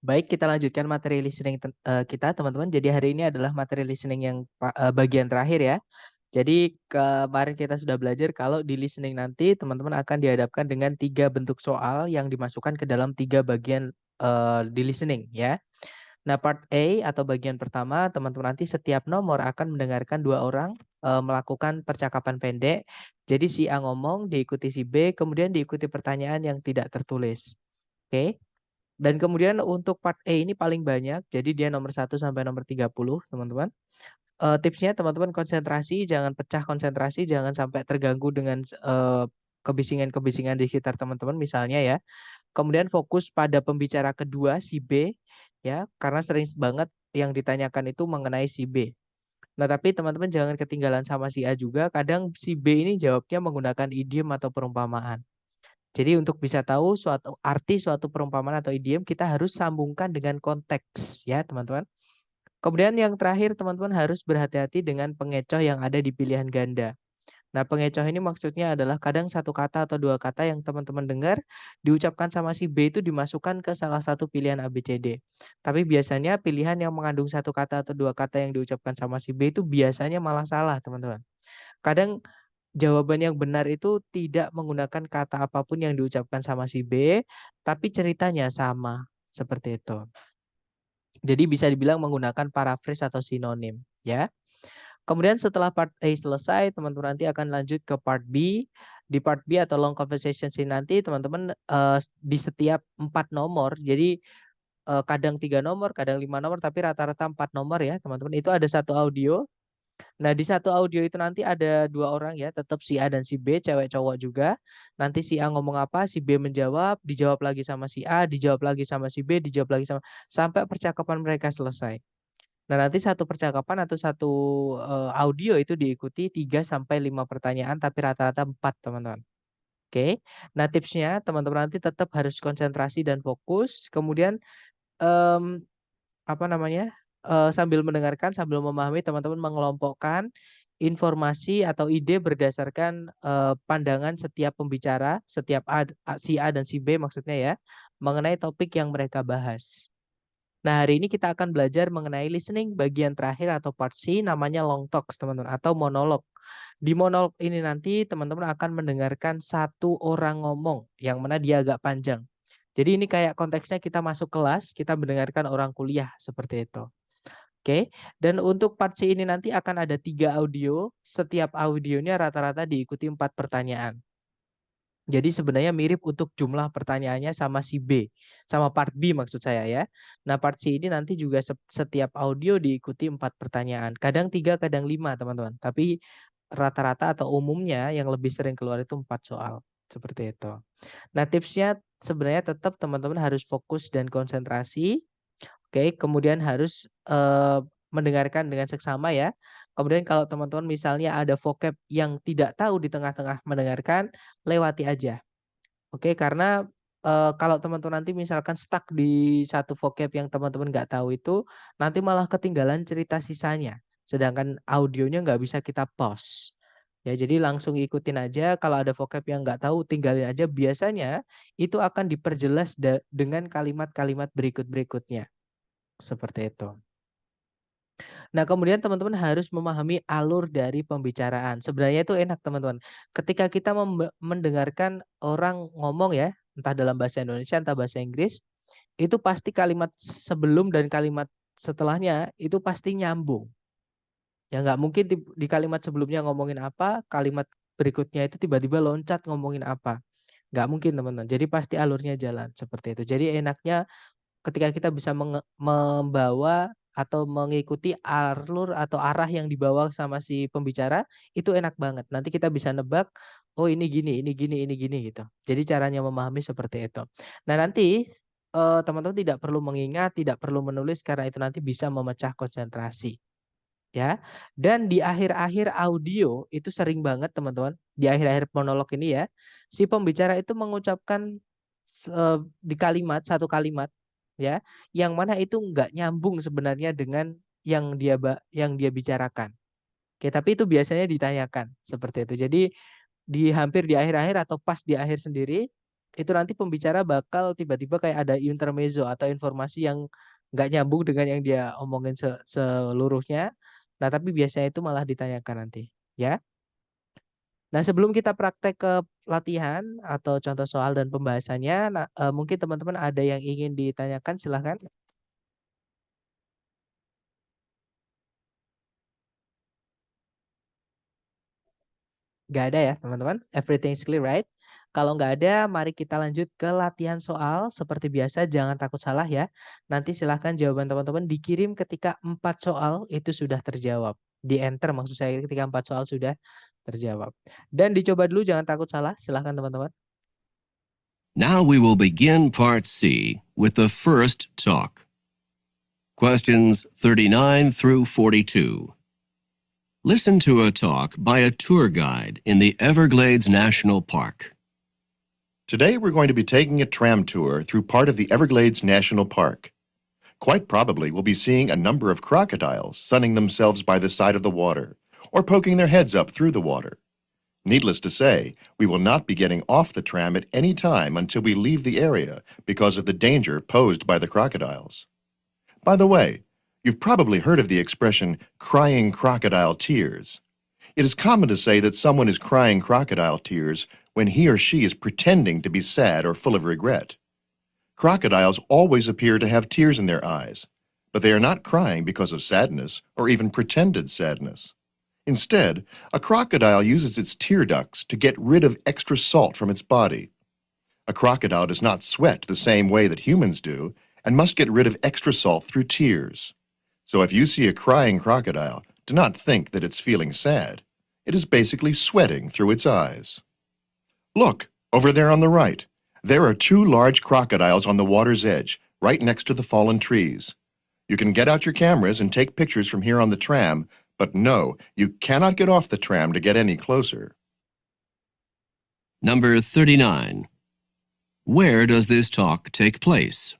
Baik, kita lanjutkan materi listening kita, teman-teman. Jadi hari ini adalah materi listening yang bagian terakhir ya. Jadi kemarin kita sudah belajar kalau di listening nanti teman-teman akan dihadapkan dengan 3 bentuk soal yang dimasukkan ke dalam 3 bagian di listening ya. Nah, part A atau bagian pertama, teman-teman nanti setiap nomor akan mendengarkan 2 orang melakukan percakapan pendek. Jadi si A ngomong, diikuti si B, kemudian diikuti pertanyaan yang tidak tertulis. Oke. Dan kemudian untuk part E ini paling banyak, jadi dia nomor 1 sampai nomor 30, teman-teman. Tipsnya teman-teman konsentrasi, jangan pecah konsentrasi, jangan sampai terganggu dengan kebisingan-kebisingan di sekitar teman-teman misalnya ya. Kemudian fokus pada pembicara kedua si B ya, karena sering banget yang ditanyakan itu mengenai si B. Nah, tapi teman-teman jangan ketinggalan sama si A juga. Kadang si B ini jawabnya menggunakan idiom atau perumpamaan. Jadi untuk bisa tahu suatu arti suatu perumpamaan atau idiom, kita harus sambungkan dengan konteks ya, teman-teman. Kemudian yang terakhir, teman-teman harus berhati-hati dengan pengecoh yang ada di pilihan ganda. Nah, pengecoh ini maksudnya adalah kadang satu kata atau 2 kata yang teman-teman dengar diucapkan sama si B itu dimasukkan ke salah satu pilihan ABCD. Tapi biasanya pilihan yang mengandung 1 kata atau 2 kata yang diucapkan sama si B itu biasanya malah salah, teman-teman. Kadang jawaban yang benar itu tidak menggunakan kata apapun yang diucapkan sama si B, tapi ceritanya sama, seperti itu. Jadi bisa dibilang menggunakan paraphrase atau sinonim, ya. Kemudian setelah part A selesai, teman-teman nanti akan lanjut ke part B. Di part B atau long conversation scene nanti, teman-teman di setiap 4 nomor, jadi kadang 3 nomor, kadang 5 nomor, tapi rata-rata 4 nomor ya, teman-teman. Itu ada satu audio. Nah, di satu audio itu nanti ada 2 orang ya, tetap si A dan si B, cewek cowok juga. Nanti si A ngomong apa, si B menjawab, dijawab lagi sama si A, dijawab lagi sama si B, dijawab lagi sama sampai percakapan mereka selesai. Nah, nanti satu percakapan atau satu audio itu diikuti 3 sampai 5 pertanyaan, tapi rata-rata 4, teman-teman. Oke. Nah, tipsnya teman-teman nanti tetap harus konsentrasi dan fokus. Kemudian em, apa namanya, sambil mendengarkan, sambil memahami, teman-teman mengelompokkan informasi atau ide berdasarkan, pandangan setiap pembicara, setiap si A dan si B maksudnya ya, mengenai topik yang mereka bahas. Nah, hari ini kita akan belajar mengenai listening bagian terakhir atau part C namanya long talks, teman-teman, atau monolog. Di monolog ini nanti teman-teman akan mendengarkan satu orang ngomong yang mana dia agak panjang. Jadi ini kayak konteksnya kita masuk kelas, kita mendengarkan orang kuliah seperti itu. Oke, dan untuk part C ini nanti akan ada 3 audio, setiap audionya rata-rata diikuti 4 pertanyaan. Jadi sebenarnya mirip untuk jumlah pertanyaannya sama si B, sama part B maksud saya ya. Nah, part C ini nanti juga setiap audio diikuti 4 pertanyaan. Kadang 3, kadang 5, teman-teman. Tapi rata-rata atau umumnya yang lebih sering keluar itu 4 soal. Seperti itu. Nah, tipsnya sebenarnya tetap teman-teman harus fokus dan konsentrasi. Oke, kemudian harus mendengarkan dengan seksama ya. Kemudian kalau teman-teman misalnya ada vocab yang tidak tahu di tengah-tengah mendengarkan, lewati aja. Oke, karena kalau teman-teman nanti misalkan stuck di satu vocab yang teman-teman nggak tahu itu, nanti malah ketinggalan cerita sisanya. Sedangkan audionya nggak bisa kita pause. Ya, jadi langsung ikutin aja. Kalau ada vocab yang nggak tahu, tinggalin aja. Biasanya itu akan diperjelas dengan kalimat-kalimat berikut-berikutnya. Seperti itu. Nah, kemudian teman-teman harus memahami alur dari pembicaraan. Sebenarnya itu enak, teman-teman. Ketika kita mendengarkan orang ngomong ya, entah dalam bahasa Indonesia, entah bahasa Inggris, itu pasti kalimat sebelum dan kalimat setelahnya itu pasti nyambung. Ya nggak mungkin di kalimat sebelumnya ngomongin apa, kalimat berikutnya itu tiba-tiba loncat ngomongin apa. Nggak mungkin, teman-teman. Jadi pasti alurnya jalan seperti itu. Jadi enaknya ketika kita bisa membawa atau mengikuti alur atau arah yang dibawa sama si pembicara, itu enak banget. Nanti kita bisa nebak, oh ini gini, ini gini, ini gini gitu. Jadi caranya memahami seperti itu. Nah, nanti teman-teman tidak perlu mengingat, tidak perlu menulis karena itu nanti bisa memecah konsentrasi. Ya. Dan di akhir-akhir audio itu sering banget teman-teman, di akhir-akhir monolog ini ya, si pembicara itu mengucapkan di kalimat, satu kalimat ya, yang mana itu nggak nyambung sebenarnya dengan yang dia bicarakan. Oke, tapi itu biasanya ditanyakan seperti itu. Jadi hampir di akhir-akhir atau pas di akhir sendiri itu nanti pembicara bakal tiba-tiba kayak ada intermezzo atau informasi yang nggak nyambung dengan yang dia omongin seluruhnya. Nah, tapi biasanya itu malah ditanyakan nanti, ya. Nah, sebelum kita praktek ke latihan atau contoh soal dan pembahasannya, nah, mungkin teman-teman ada yang ingin ditanyakan, silahkan. Nggak ada ya, teman-teman? Everything is clear, right? Kalau nggak ada, mari kita lanjut ke latihan soal. Seperti biasa, jangan takut salah ya. Nanti silahkan jawaban teman-teman dikirim ketika 4 soal itu sudah terjawab. Di enter maksud saya ketika 4 soal sudah terjawab. Dan dicoba dulu, jangan takut salah. Silahkan teman-teman. Now we will begin part C with the first talk. Questions 39 through 42. Listen to a talk by a tour guide in the Everglades National Park. Today we're going to be taking a tram tour through part of the Everglades National Park. Quite probably we'll be seeing a number of crocodiles sunning themselves by the side of the water or poking their heads up through the water. Needless to say, we will not be getting off the tram at any time until we leave the area because of the danger posed by the crocodiles. By the way, you've probably heard of the expression crying crocodile tears. It is common to say that someone is crying crocodile tears when he or she is pretending to be sad or full of regret. Crocodiles always appear to have tears in their eyes, but they are not crying because of sadness or even pretended sadness. Instead, a crocodile uses its tear ducts to get rid of extra salt from its body. A crocodile does not sweat the same way that humans do and must get rid of extra salt through tears. So if you see a crying crocodile, do not think that it's feeling sad. It is basically sweating through its eyes. Look, over there on the right. There are 2 large crocodiles on the water's edge, right next to the fallen trees. You can get out your cameras and take pictures from here on the tram, but no, you cannot get off the tram to get any closer. Number 39. Where does this talk take place?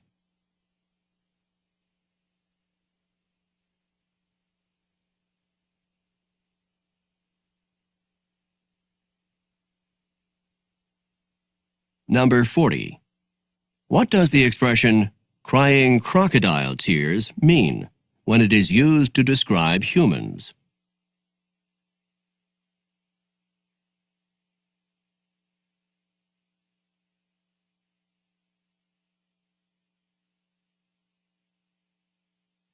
Number 40. What does the expression crying crocodile tears mean when it is used to describe humans?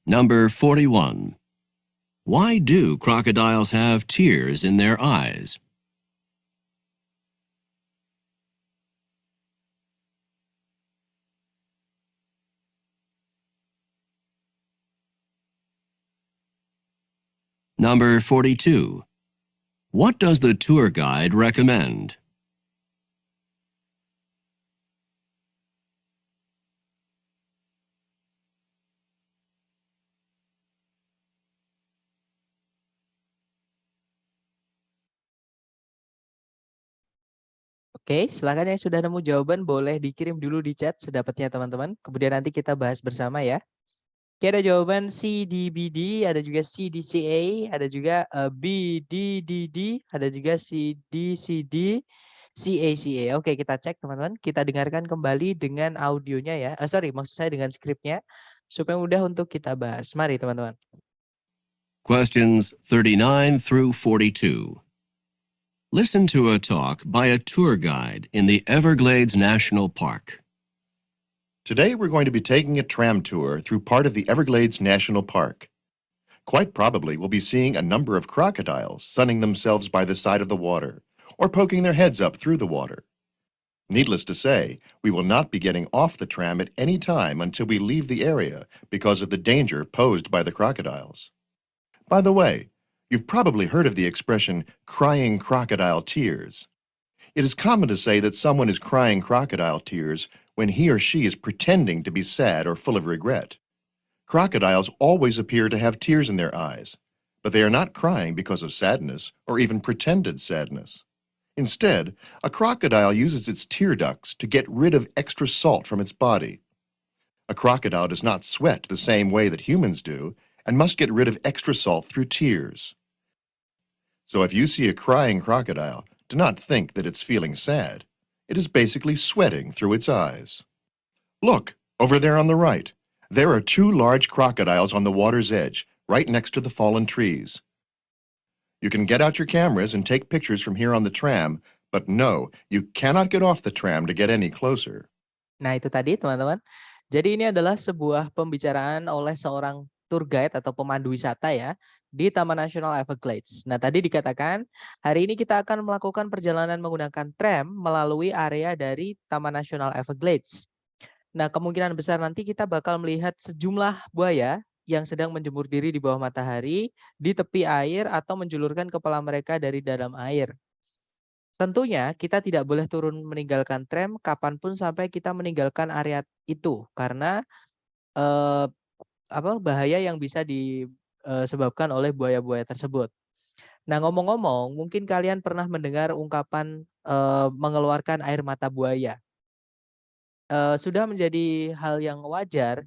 Number 41. Why do crocodiles have tears in their eyes? Number 42. What does the tour guide recommend? Oke, silakan yang sudah nemu jawaban boleh dikirim dulu di chat sedapatnya teman-teman. Kemudian nanti kita bahas bersama ya. Oke, ada jawaban CDBD, ada juga CDCA, ada juga BDDD, ada juga CDCD, CACA. Oke, kita cek teman-teman. Kita dengarkan kembali dengan audionya ya. Sorry, maksud saya dengan skripnya. Supaya mudah untuk kita bahas. Mari teman-teman. Questions 39 through 42. Listen to a talk by a tour guide in the Everglades National Park. Today we're going to be taking a tram tour through part of the Everglades National Park. Quite probably we'll be seeing a number of crocodiles sunning themselves by the side of the water or poking their heads up through the water. Needless to say, we will not be getting off the tram at any time until we leave the area because of the danger posed by the crocodiles. By the way, you've probably heard of the expression crying crocodile tears. It is common to say that someone is crying crocodile tears when he or she is pretending to be sad or full of regret. Crocodiles always appear to have tears in their eyes, but they are not crying because of sadness or even pretended sadness. Instead, a crocodile uses its tear ducts to get rid of extra salt from its body. A crocodile does not sweat the same way that humans do and must get rid of extra salt through tears. So if you see a crying crocodile, do not think that it's feeling sad. It is basically sweating through its eyes. Look, over there on the right. There are two large crocodiles on the water's edge, right next to the fallen trees. You can get out your cameras and take pictures from here on the tram, but no, you cannot get off the tram to get any closer. Nah, itu tadi teman-teman. Jadi ini adalah sebuah pembicaraan oleh seorang tour guide atau pemandu wisata ya di Taman Nasional Everglades. Nah, tadi dikatakan hari ini kita akan melakukan perjalanan menggunakan tram melalui area dari Taman Nasional Everglades. Nah, kemungkinan besar nanti kita bakal melihat sejumlah buaya yang sedang menjemur diri di bawah matahari di tepi air atau menjulurkan kepala mereka dari dalam air. Tentunya kita tidak boleh turun meninggalkan tram kapanpun sampai kita meninggalkan area itu karena eh, bahaya yang bisa disebabkan oleh buaya-buaya tersebut. Nah, ngomong-ngomong, mungkin kalian pernah mendengar ungkapan mengeluarkan air mata buaya. Sudah menjadi hal yang wajar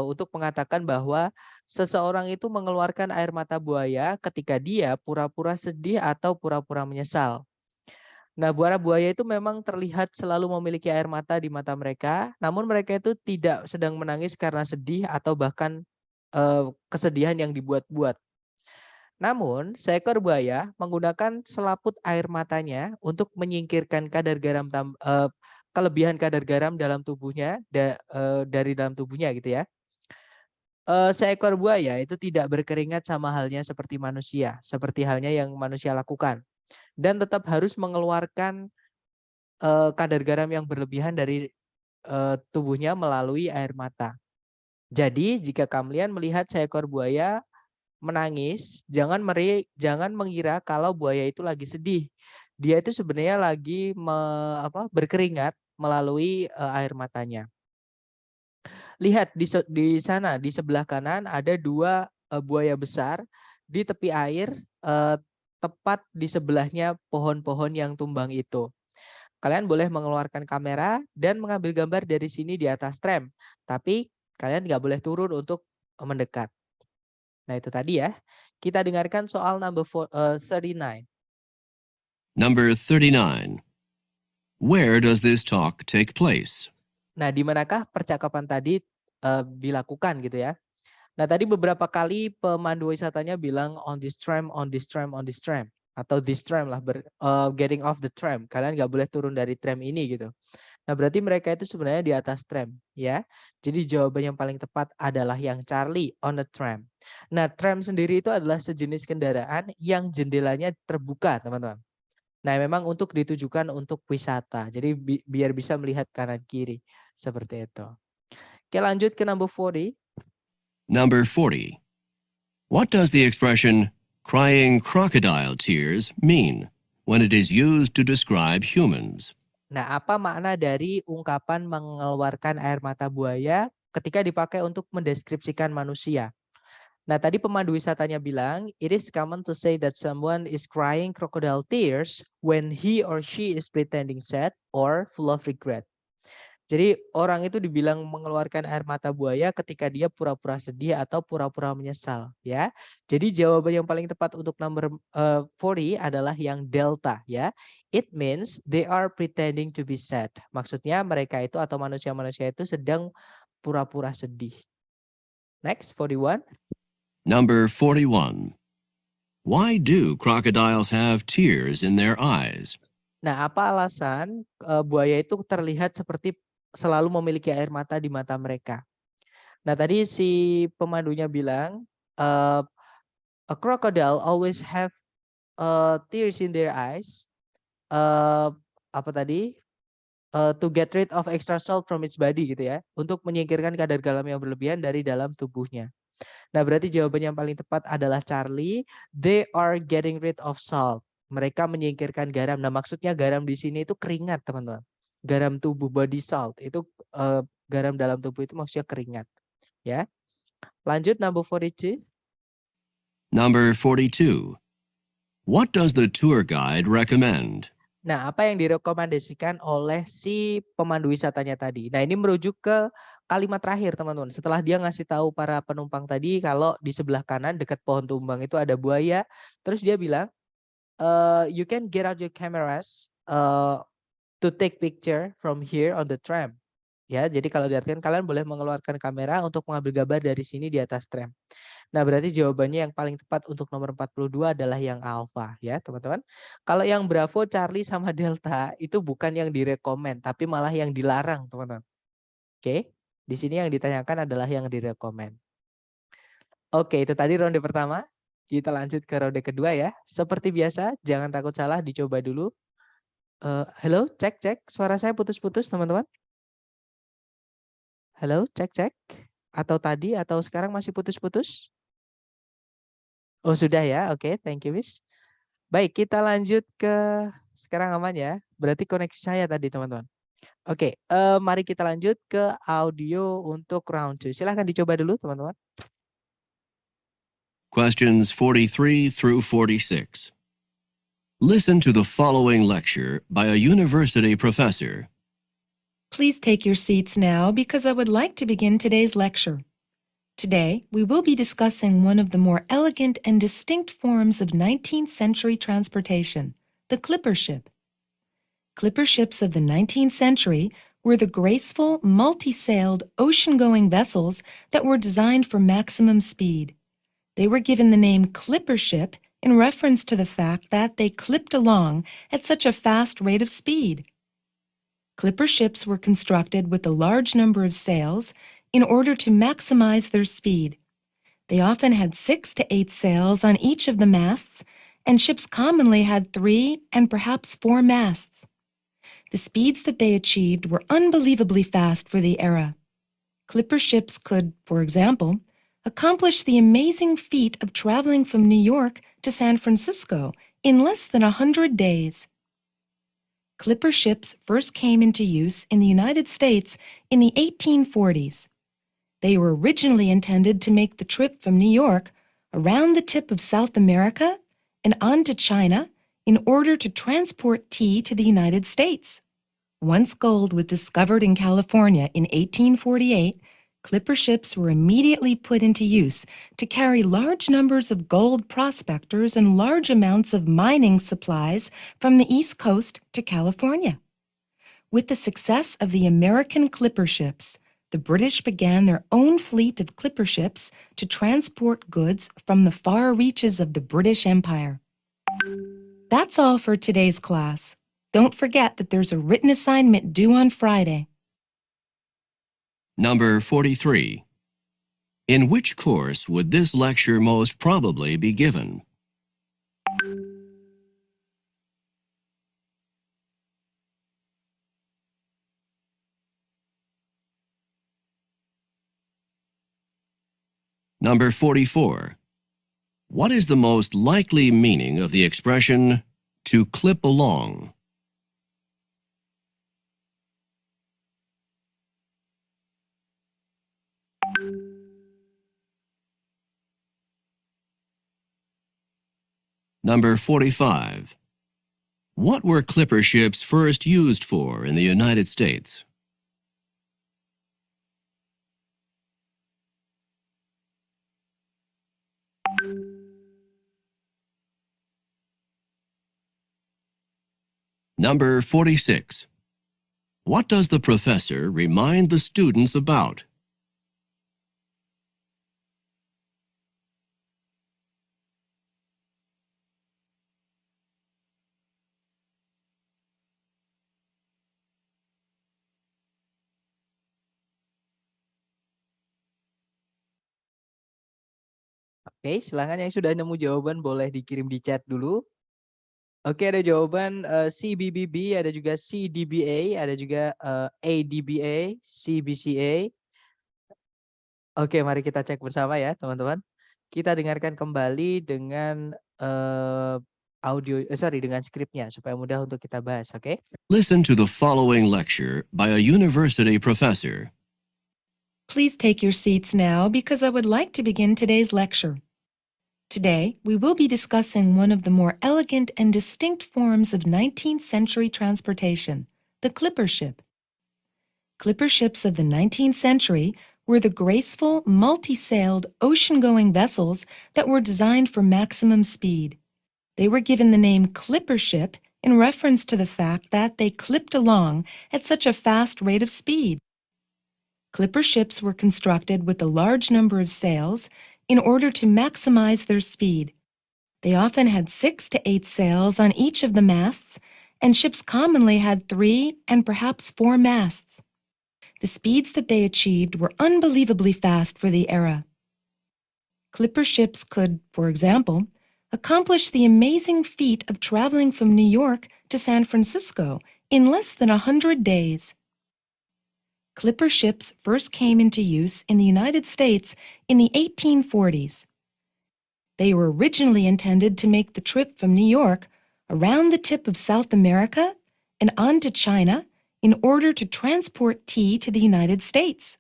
untuk mengatakan bahwa seseorang itu mengeluarkan air mata buaya ketika dia pura-pura sedih atau pura-pura menyesal. Nah, buaya itu memang terlihat selalu memiliki air mata di mata mereka, namun mereka itu tidak sedang menangis karena sedih atau bahkan kesedihan yang dibuat-buat. Namun, seekor buaya menggunakan selaput air matanya untuk menyingkirkan kelebihan kadar garam dalam tubuhnya dari dalam tubuhnya gitu ya. Seekor buaya itu tidak berkeringat sama halnya seperti manusia, seperti halnya yang manusia lakukan. Dan tetap harus mengeluarkan kadar garam yang berlebihan dari tubuhnya melalui air mata. Jadi jika kalian melihat seekor buaya menangis, jangan mengira kalau buaya itu lagi sedih. Dia itu sebenarnya lagi berkeringat melalui air matanya. Lihat di sana di sebelah kanan ada dua buaya besar di tepi air, tepat di sebelahnya pohon-pohon yang tumbang itu. Kalian boleh mengeluarkan kamera dan mengambil gambar dari sini di atas tram. Tapi kalian nggak boleh turun untuk mendekat. Nah, itu tadi ya. Kita dengarkan soal number 39. Number 39. Where does this talk take place? Nah, di manakah percakapan tadi dilakukan gitu ya. Nah, tadi beberapa kali pemandu wisatanya bilang on this tram, on this tram, on this tram. Atau this tram lah, getting off the tram. Kalian nggak boleh turun dari tram ini gitu. Nah, berarti mereka itu sebenarnya di atas tram ya. Jadi jawaban yang paling tepat adalah yang Charlie, on the tram. Nah, tram sendiri itu adalah sejenis kendaraan yang jendelanya terbuka, teman-teman. Nah, memang untuk ditujukan untuk wisata. Jadi biar bisa melihat kanan kiri seperti itu. Oke, lanjut ke number 40. Number 40. What does the expression crying crocodile tears mean when it is used to describe humans? Nah, apa makna dari ungkapan mengeluarkan air mata buaya ketika dipakai untuk mendeskripsikan manusia? Nah, tadi pemandu wisatanya bilang, it is common to say that someone is crying crocodile tears when he or she is pretending sad or full of regret. Jadi orang itu dibilang mengeluarkan air mata buaya ketika dia pura-pura sedih atau pura-pura menyesal ya. Jadi jawaban yang paling tepat untuk nomor 40 adalah yang delta ya. It means they are pretending to be sad. Maksudnya mereka itu atau manusia-manusia itu sedang pura-pura sedih. Next, 41. Number 41. Why do crocodiles have tears in their eyes? Nah, apa alasan buaya itu terlihat seperti selalu memiliki air mata di mata mereka? Nah, tadi si pemandunya bilang, a crocodile always have tears in their eyes. Apa tadi? To get rid of extra salt from its body gitu ya, untuk menyingkirkan kadar garam yang berlebihan dari dalam tubuhnya. Nah, berarti jawaban yang paling tepat adalah Charlie. They are getting rid of salt. Mereka menyingkirkan garam. Nah, maksudnya garam di sini itu keringat, teman-teman. Garam tubuh, body salt. Itu garam dalam tubuh itu maksudnya keringat. Ya. Lanjut number 42. Number 42. What does the tour guide recommend? Nah, apa yang direkomendasikan oleh si pemandu wisatanya tadi? Nah, ini merujuk ke kalimat terakhir, teman-teman. Setelah dia ngasih tahu para penumpang tadi kalau di sebelah kanan dekat pohon tumbang itu ada buaya, terus dia bilang, you can get out your cameras to to take picture from here on the tram. Ya, jadi kalau diartikan kalian boleh mengeluarkan kamera untuk mengambil gambar dari sini di atas tram. Nah, berarti jawabannya yang paling tepat untuk nomor 42 adalah yang alfa ya, teman-teman. Kalau yang Bravo, Charlie sama Delta itu bukan yang direkomend, tapi malah yang dilarang, teman-teman. Oke. Di sini yang ditanyakan adalah yang direkomend. Oke, itu tadi ronde pertama. Kita lanjut ke ronde kedua ya. Seperti biasa, jangan takut salah, dicoba dulu. Halo, cek. Suara saya putus-putus, teman-teman. Halo, cek. Atau tadi, atau sekarang masih putus-putus? Oh, sudah ya. Oke, thank you, Miss. Baik, kita lanjut ke sekarang aman ya. Berarti koneksi saya tadi, teman-teman. Oke, mari kita lanjut ke audio untuk round 2. Silahkan dicoba dulu, teman-teman. Questions 43 through 46. Listen to the following lecture by a university professor. Please take your seats now because I would like to begin today's lecture. Today, we will be discussing one of the more elegant and distinct forms of 19th century transportation, the clipper ship. Clipper ships of the 19th century were the graceful, multi-sailed, ocean-going vessels that were designed for maximum speed. They were given the name clipper ship in reference to the fact that they clipped along at such a fast rate of speed. Clipper ships were constructed with a large number of sails in order to maximize their speed. They often had 6 to 8 sails on each of the masts, and ships commonly had 3 and perhaps 4 masts. The speeds that they achieved were unbelievably fast for the era. Clipper ships could, for example, accomplish the amazing feat of traveling from New York to San Francisco in less than 100 days. Clipper ships first came into use in the United States in the 1840s. They were originally intended to make the trip from New York around the tip of South America and on to China in order to transport tea to the United States. Once gold was discovered in California in 1848, clipper ships were immediately put into use to carry large numbers of gold prospectors and large amounts of mining supplies from the East Coast to California. With the success of the American clipper ships, the British began their own fleet of clipper ships to transport goods from the far reaches of the British Empire. That's all for today's class. Don't forget that there's a written assignment due on Friday. Number 43. In which course would this lecture most probably be given? Number 44. What is the most likely meaning of the expression to clip along? Number 45. What were clipper ships first used for in the United States? Number 46. What does the professor remind the students about? Oke, silakan yang sudah nemu jawaban boleh dikirim di chat dulu. Oke, ada jawaban CBBB, ada juga CDBA, ada juga ADBA, CBCA. Oke, mari kita cek bersama ya, teman-teman. Kita dengarkan kembali dengan dengan skripnya supaya mudah untuk kita bahas, oke? Listen to the following lecture by a university professor. Please take your seats now because I would like to begin today's lecture. Today, we will be discussing one of the more elegant and distinct forms of 19th century transportation, the clipper ship. Clipper ships of the 19th century were the graceful, multi-sailed, ocean-going vessels that were designed for maximum speed. They were given the name clipper ship in reference to the fact that they clipped along at such a fast rate of speed. Clipper ships were constructed with a large number of sails in order to maximize their speed. They often had 6 to 8 sails on each of the masts, and ships commonly had 3 and perhaps 4 masts. The speeds that they achieved were unbelievably fast for the era. Clipper ships could, for example, accomplish the amazing feat of traveling from New York to San Francisco in less than 100 days. Clipper ships first came into use in the United States in the 1840s. They were originally intended to make the trip from New York around the tip of South America and on to China in order to transport tea to the United States.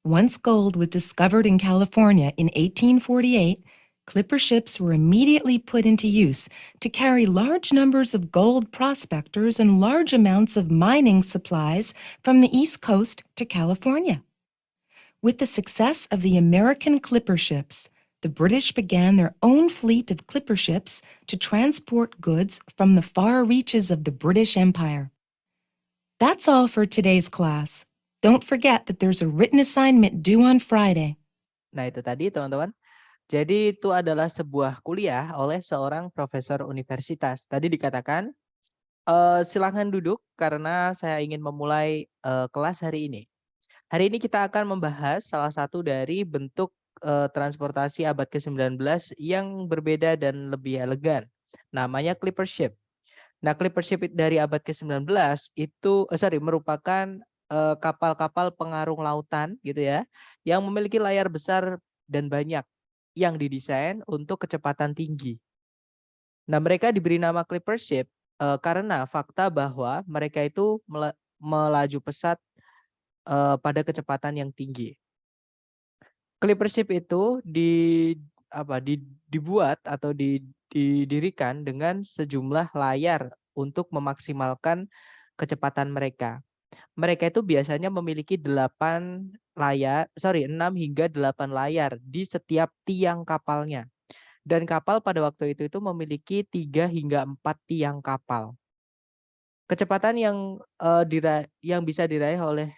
Once gold was discovered in California in 1848, clipper ships were immediately put into use to carry large numbers of gold prospectors and large amounts of mining supplies from the East Coast to California. With the success of the American clipper ships, the British began their own fleet of clipper ships to transport goods from the far reaches of the British Empire. That's all for today's class. Don't forget that there's a written assignment due on Friday. Nah, itu tadi teman-teman. Jadi itu adalah sebuah kuliah oleh seorang profesor universitas. Tadi dikatakan, silahkan duduk karena saya ingin memulai kelas hari ini. Hari ini kita akan membahas salah satu dari bentuk transportasi abad ke-19 yang berbeda dan lebih elegan. Namanya clipper ship. Nah, clipper ship dari abad ke-19 itu merupakan kapal-kapal pengarung lautan gitu ya, yang memiliki layar besar dan banyak yang didesain untuk kecepatan tinggi. Nah, mereka diberi nama clipper ship karena fakta bahwa mereka itu melaju pesat pada kecepatan yang tinggi. Clipper ship itu dibuat atau didirikan dengan sejumlah layar untuk memaksimalkan kecepatan mereka. Mereka itu biasanya memiliki 6 hingga 8 layar di setiap tiang kapalnya. Dan kapal pada waktu itu memiliki 3 hingga 4 tiang kapal. Kecepatan yang bisa diraih oleh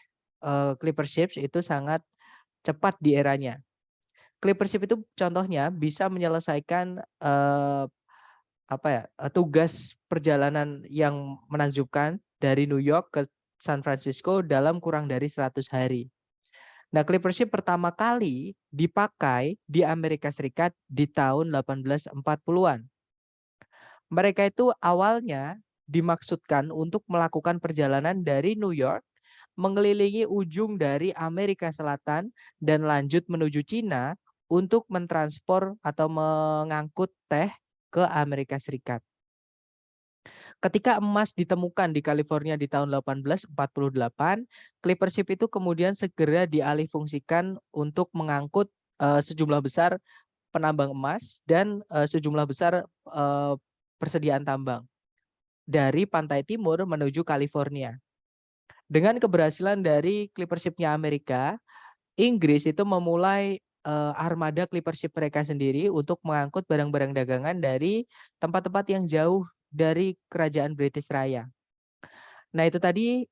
clipper ships itu sangat cepat di eranya. Clipper ship itu contohnya bisa menyelesaikan tugas perjalanan yang menakjubkan dari New York ke San Francisco dalam kurang dari 100 hari. Nah, clipper ship pertama kali dipakai di Amerika Serikat di tahun 1840-an. Mereka itu awalnya dimaksudkan untuk melakukan perjalanan dari New York, mengelilingi ujung dari Amerika Selatan dan lanjut menuju Cina untuk mentransport atau mengangkut teh ke Amerika Serikat. Ketika emas ditemukan di California di tahun 1848, clipper ship itu kemudian segera dialihfungsikan untuk mengangkut sejumlah besar penambang emas dan sejumlah besar persediaan tambang dari pantai timur menuju California. Dengan keberhasilan dari clipper ship-nya Amerika, Inggris itu memulai armada clipper ship mereka sendiri untuk mengangkut barang-barang dagangan dari tempat-tempat yang jauh dari kerajaan British Raya. Nah, itu tadi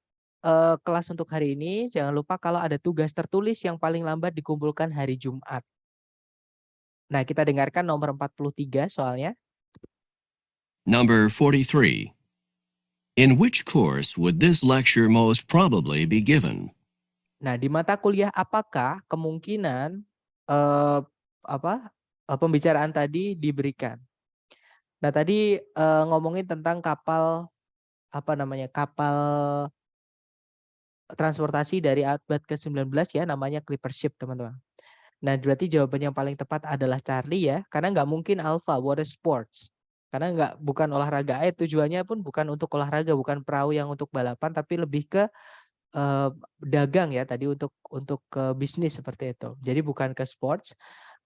kelas untuk hari ini. Jangan lupa kalau ada tugas tertulis yang paling lambat dikumpulkan hari Jumat. Nah, kita dengarkan nomor 43 soalnya. Number 43. In which course would this lecture most probably be given? Nah, di mata kuliah apakah kemungkinan pembicaraan tadi diberikan? Nah, tadi ngomongin tentang kapal kapal transportasi dari abad ke-19 ya, namanya clipper ship, teman-teman. Nah, berarti jawaban yang paling tepat adalah Charlie ya, karena nggak mungkin Alpha, water sports. Karena bukan olahraga air, tujuannya pun bukan untuk olahraga, bukan perahu yang untuk balapan, tapi lebih ke dagang ya tadi untuk bisnis seperti itu. Jadi bukan ke sports.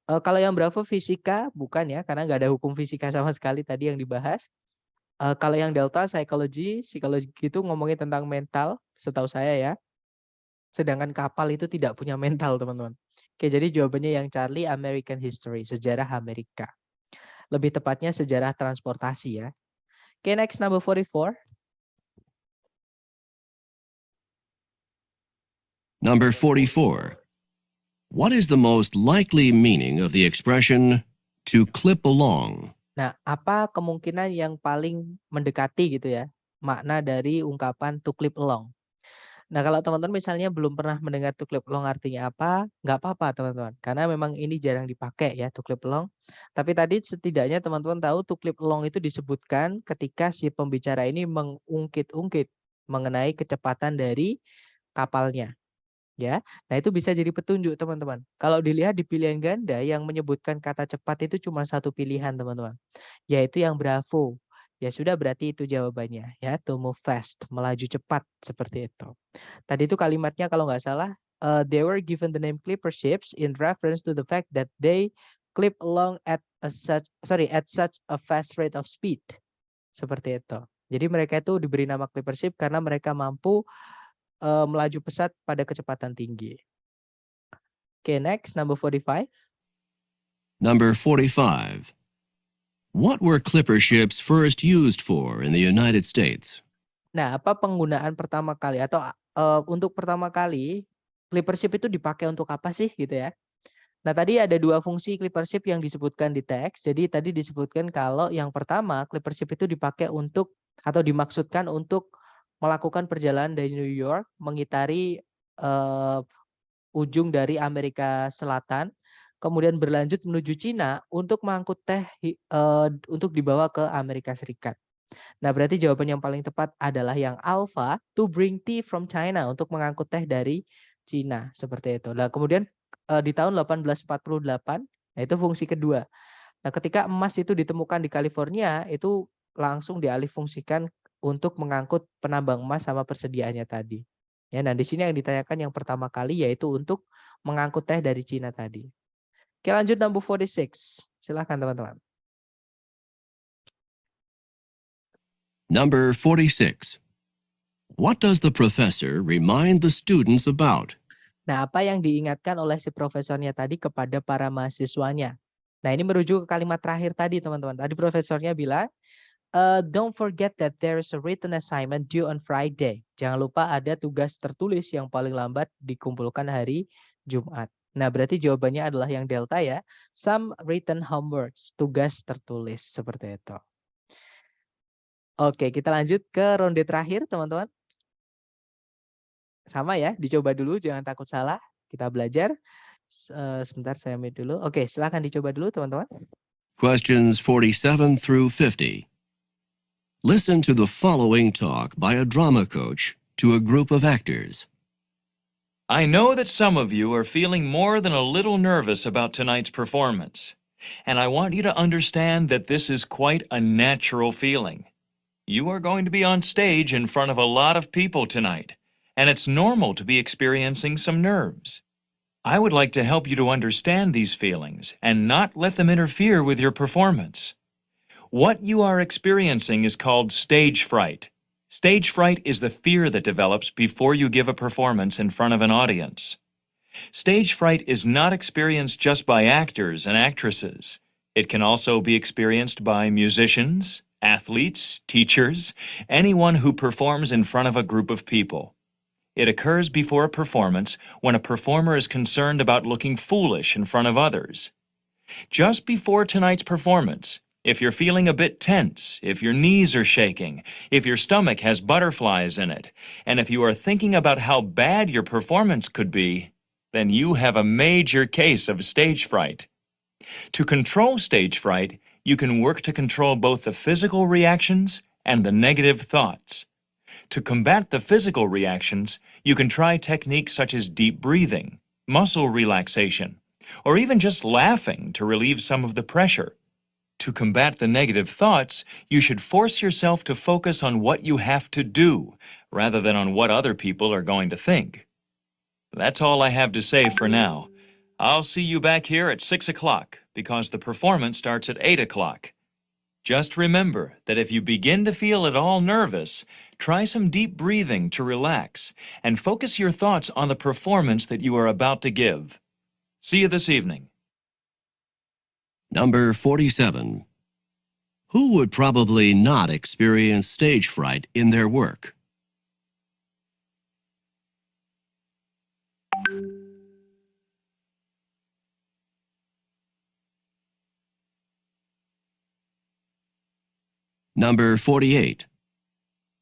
Kalau yang Bravo fisika bukan ya, karena nggak ada hukum fisika sama sekali tadi yang dibahas. Kalau yang Delta psikologi itu ngomongin tentang mental, setahu saya ya. Sedangkan kapal itu tidak punya mental, teman-teman. Oke, jadi jawabannya yang Charlie, American History, sejarah Amerika. Lebih tepatnya sejarah transportasi ya. Okay, next number 44. Number 44. What is the most likely meaning of the expression to clip along? Nah, apa kemungkinan yang paling mendekati gitu ya, makna dari ungkapan to clip along? Nah, kalau teman-teman misalnya belum pernah mendengar to clip along artinya apa, nggak apa-apa teman-teman. Karena memang ini jarang dipakai ya to clip along. Tapi tadi setidaknya teman-teman tahu to clip along itu disebutkan ketika si pembicara ini mengungkit-ungkit mengenai kecepatan dari kapalnya. Ya, nah itu bisa jadi petunjuk teman-teman. Kalau dilihat di pilihan ganda yang menyebutkan kata cepat itu cuma satu pilihan teman-teman, yaitu yang bravo. Ya sudah berarti itu jawabannya ya, to move fast, melaju cepat seperti itu. Tadi itu kalimatnya kalau nggak salah, they were given the name clipper ships in reference to the fact that they clip along at such a fast rate of speed. Seperti itu. Jadi mereka itu diberi nama clipper ship karena mereka mampu melaju pesat pada kecepatan tinggi. Okay, next number 45. Number 45. What were clipper ships first used for in the United States? Nah, apa penggunaan pertama kali atau untuk pertama kali clipper ship itu dipakai untuk apa sih gitu ya? Nah, tadi ada dua fungsi clipper ship yang disebutkan di teks. Jadi tadi disebutkan kalau yang pertama clipper ship itu dipakai untuk atau dimaksudkan untuk melakukan perjalanan dari New York mengitari ujung dari Amerika Selatan, kemudian berlanjut menuju Cina untuk mengangkut teh untuk dibawa ke Amerika Serikat. Nah, berarti jawaban yang paling tepat adalah yang alpha, to bring tea from China, untuk mengangkut teh dari Cina, seperti itu. Nah, kemudian di tahun 1848, nah itu fungsi kedua. Nah, ketika emas itu ditemukan di California, itu langsung dialihfungsikan untuk mengangkut penambang emas sama persediaannya tadi. Ya, nah di sini yang ditanyakan yang pertama kali yaitu untuk mengangkut teh dari Cina tadi. Oke, lanjut number 46. Silakan teman-teman. Number 46. What does the professor remind the students about? Nah, apa yang diingatkan oleh si profesornya tadi kepada para mahasiswanya? Nah, ini merujuk ke kalimat terakhir tadi, teman-teman. Tadi profesornya bilang, don't forget that there is a written assignment due on Friday. Jangan lupa ada tugas tertulis yang paling lambat dikumpulkan hari Jumat. Nah, berarti jawabannya adalah yang delta ya. Some written homeworks, tugas tertulis seperti itu. Oke, kita lanjut ke ronde terakhir, teman-teman. Sama ya, dicoba dulu, jangan takut salah. Kita belajar. Sebentar saya mute dulu. Oke, silakan dicoba dulu, teman-teman. Questions 47 through 50. Listen to the following talk by a drama coach to a group of actors. I know that some of you are feeling more than a little nervous about tonight's performance, and I want you to understand that this is quite a natural feeling. You are going to be on stage in front of a lot of people tonight, and it's normal to be experiencing some nerves. I would like to help you to understand these feelings and not let them interfere with your performance. What you are experiencing is called stage fright. Stage fright is the fear that develops before you give a performance in front of an audience. Stage fright is not experienced just by actors and actresses. It can also be experienced by musicians, athletes, teachers, anyone who performs in front of a group of people. It occurs before a performance when a performer is concerned about looking foolish in front of others. Just before tonight's performance, if you're feeling a bit tense, if your knees are shaking, if your stomach has butterflies in it, and if you are thinking about how bad your performance could be, then you have a major case of stage fright. To control stage fright, you can work to control both the physical reactions and the negative thoughts. To combat the physical reactions, you can try techniques such as deep breathing, muscle relaxation, or even just laughing to relieve some of the pressure. To combat the negative thoughts, you should force yourself to focus on what you have to do, rather than on what other people are going to think. That's all I have to say for now. I'll see you back here at 6 o'clock, because the performance starts at 8 o'clock. Just remember that if you begin to feel at all nervous, try some deep breathing to relax, and focus your thoughts on the performance that you are about to give. See you this evening. Number 47. Who would probably not experience stage fright in their work? Number 48.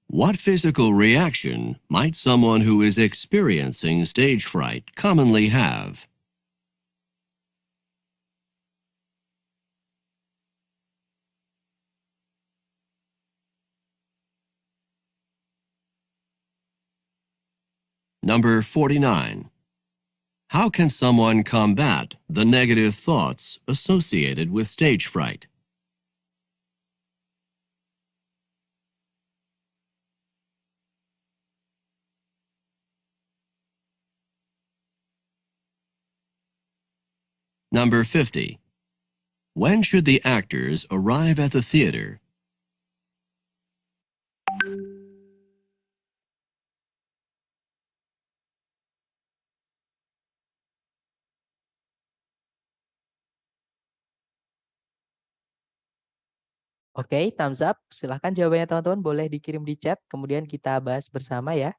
What physical reaction might someone who is experiencing stage fright commonly have? Number 49. How can someone combat the negative thoughts associated with stage fright? Number 50. When should the actors arrive at the theater? Oke, thumbs up. Silahkan jawabannya teman-teman boleh dikirim di chat, kemudian kita bahas bersama ya.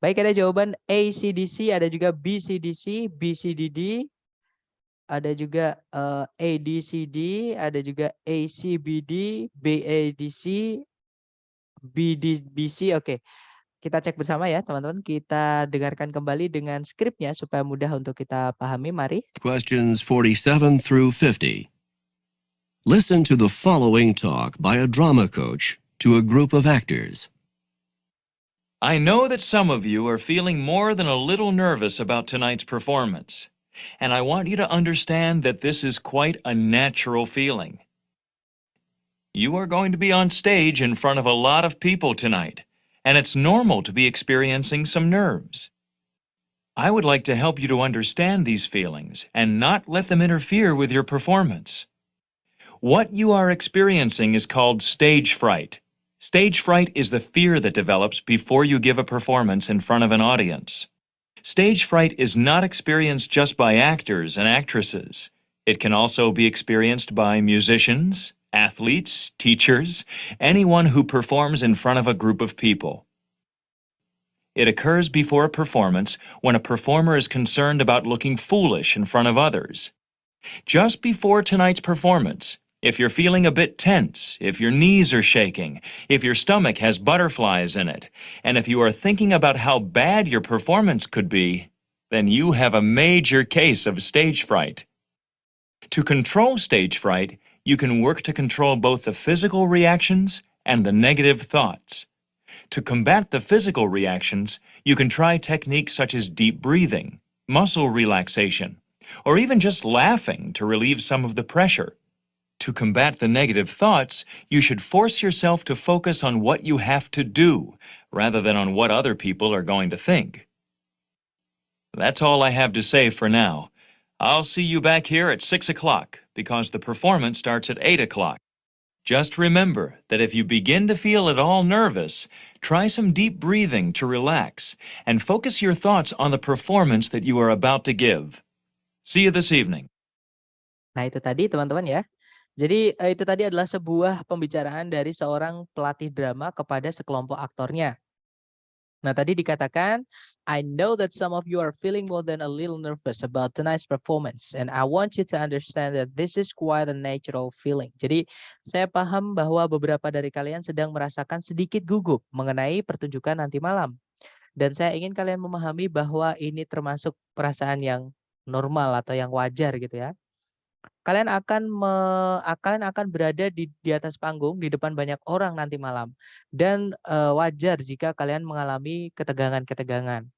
Baik, ada jawaban ACDC, ada juga BCDC, BCDD, ada juga ADCD, ada juga ACBD, BADC, BDBC. Oke, kita cek bersama ya teman-teman. Kita dengarkan kembali dengan skripnya supaya mudah untuk kita pahami. Mari. Questions 47 through 50. Listen to the following talk by a drama coach to a group of actors. I know that some of you are feeling more than a little nervous about tonight's performance, and I want you to understand that this is quite a natural feeling. You are going to be on stage in front of a lot of people tonight, and it's normal to be experiencing some nerves. I would like to help you to understand these feelings and not let them interfere with your performance. What you are experiencing is called stage fright. Stage fright is the fear that develops before you give a performance in front of an audience. Stage fright is not experienced just by actors and actresses. It can also be experienced by musicians, athletes, teachers, anyone who performs in front of a group of people. It occurs before a performance when a performer is concerned about looking foolish in front of others. Just before tonight's performance, if you're feeling a bit tense, if your knees are shaking, if your stomach has butterflies in it, and if you are thinking about how bad your performance could be, then you have a major case of stage fright. To control stage fright, you can work to control both the physical reactions and the negative thoughts. To combat the physical reactions, you can try techniques such as deep breathing, muscle relaxation, or even just laughing to relieve some of the pressure. To combat the negative thoughts, you should force yourself to focus on what you have to do, rather than on what other people are going to think. That's all I have to say for now. I'll see you back here at 6 o'clock, because the performance starts at 8 o'clock. Just remember that if you begin to feel at all nervous, try some deep breathing to relax, and focus your thoughts on the performance that you are about to give. See you this evening. Nah, itu tadi teman-teman ya. Jadi itu tadi adalah sebuah pembicaraan dari seorang pelatih drama kepada sekelompok aktornya. Nah, tadi dikatakan, I know that some of you are feeling more than a little nervous about tonight's performance, and I want you to understand that this is quite a natural feeling. Jadi, saya paham bahwa beberapa dari kalian sedang merasakan sedikit gugup mengenai pertunjukan nanti malam. Dan saya ingin kalian memahami bahwa ini termasuk perasaan yang normal atau yang wajar gitu ya. Kalian akan berada di atas panggung di depan banyak orang nanti malam dan wajar jika kalian mengalami ketegangan-ketegangan.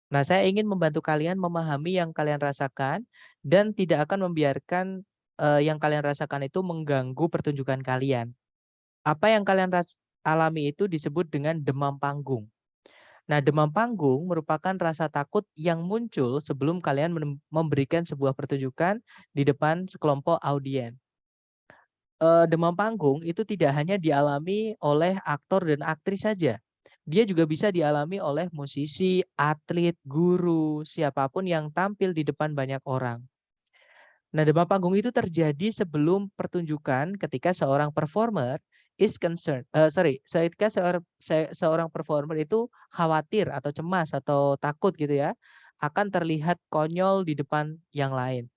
Nah, saya ingin membantu kalian memahami yang kalian rasakan dan tidak akan membiarkan yang kalian rasakan itu mengganggu pertunjukan kalian. Apa yang kalian alami itu disebut dengan demam panggung. Nah, demam panggung merupakan rasa takut yang muncul sebelum kalian memberikan sebuah pertunjukan di depan sekelompok audiens. Demam panggung itu tidak hanya dialami oleh aktor dan aktris saja. Dia juga bisa dialami oleh musisi, atlet, guru, siapapun yang tampil di depan banyak orang. Nah, demam panggung itu terjadi sebelum pertunjukan ketika seorang performer is concerned, ketika seorang performer itu khawatir atau cemas atau takut gitu ya, akan terlihat konyol di depan yang lain.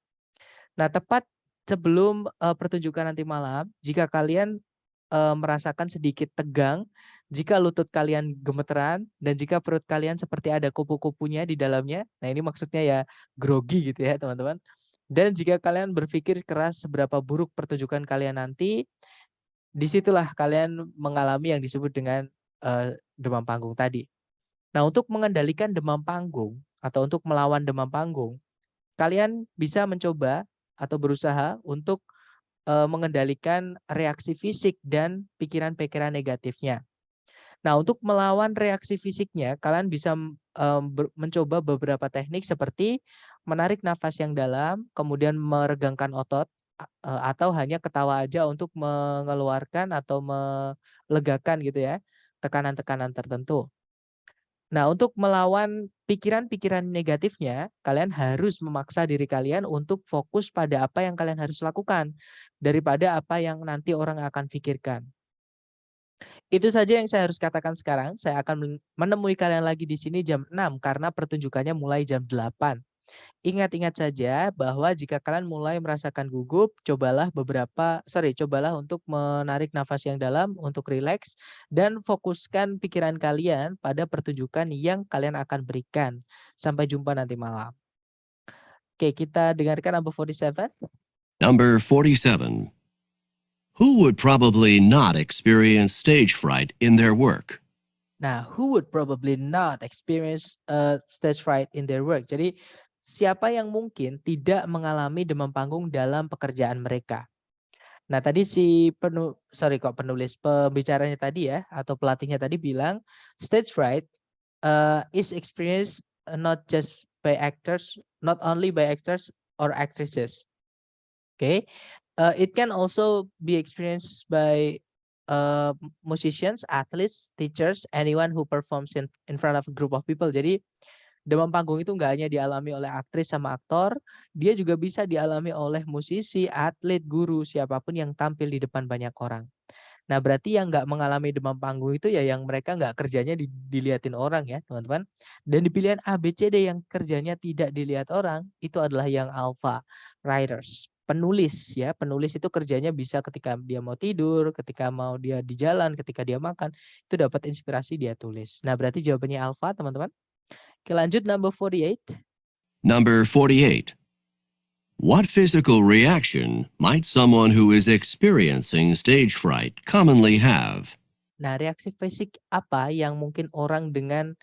Nah, tepat sebelum, pertunjukan nanti malam, jika kalian, merasakan sedikit tegang, jika lutut kalian gemeteran, dan jika perut kalian seperti ada kupu-kupunya di dalamnya, nah ini maksudnya ya grogi gitu ya teman-teman. Dan jika kalian berpikir keras seberapa buruk pertunjukan kalian nanti, disitulah kalian mengalami yang disebut dengan, demam panggung tadi. Nah, untuk mengendalikan demam panggung atau untuk melawan demam panggung, kalian bisa mencoba atau berusaha untuk, mengendalikan reaksi fisik dan pikiran-pikiran negatifnya. Nah, untuk melawan reaksi fisiknya, kalian bisa, mencoba beberapa teknik seperti menarik nafas yang dalam, kemudian meregangkan otot, atau hanya ketawa aja untuk mengeluarkan atau melegakan gitu ya, tekanan-tekanan tertentu. Nah, untuk melawan pikiran-pikiran negatifnya, kalian harus memaksa diri kalian untuk fokus pada apa yang kalian harus lakukan, daripada apa yang nanti orang akan pikirkan. Itu saja yang saya harus katakan sekarang. Saya akan menemui kalian lagi di sini jam 6 karena pertunjukannya mulai jam 8. Ingat-ingat saja bahwa jika kalian mulai merasakan gugup, cobalah untuk menarik nafas yang dalam untuk rileks dan fokuskan pikiran kalian pada pertunjukan yang kalian akan berikan. Sampai jumpa nanti malam. Oke, kita dengarkan number 47. Number 47. Who would probably not experience stage fright in their work? Nah, who would probably not experience stage fright in their work? Jadi, siapa yang mungkin tidak mengalami demam panggung dalam pekerjaan mereka? Nah, tadi penulis pembicaranya tadi ya atau pelatihnya tadi bilang stage fright is experienced not only by actors or actresses. Okay, it can also be experienced by musicians, athletes, teachers, anyone who performs in front of a group of people. Jadi demam panggung itu nggak hanya dialami oleh aktris sama aktor, dia juga bisa dialami oleh musisi, atlet, guru, siapapun yang tampil di depan banyak orang. Nah, berarti yang nggak mengalami demam panggung itu ya yang mereka nggak kerjanya dilihatin orang ya, teman-teman. Dan di pilihan A, B, C, D yang kerjanya tidak dilihat orang, itu adalah yang alpha, writers. Penulis ya, penulis itu kerjanya bisa ketika dia mau tidur, ketika mau dia di jalan, ketika dia makan, itu dapat inspirasi dia tulis. Nah, berarti jawabannya alpha, teman-teman. Oke, lanjut number 48. Number 48. What physical reaction might someone who is experiencing stage fright commonly have? Nah, reaksi fisik apa yang mungkin orang dengan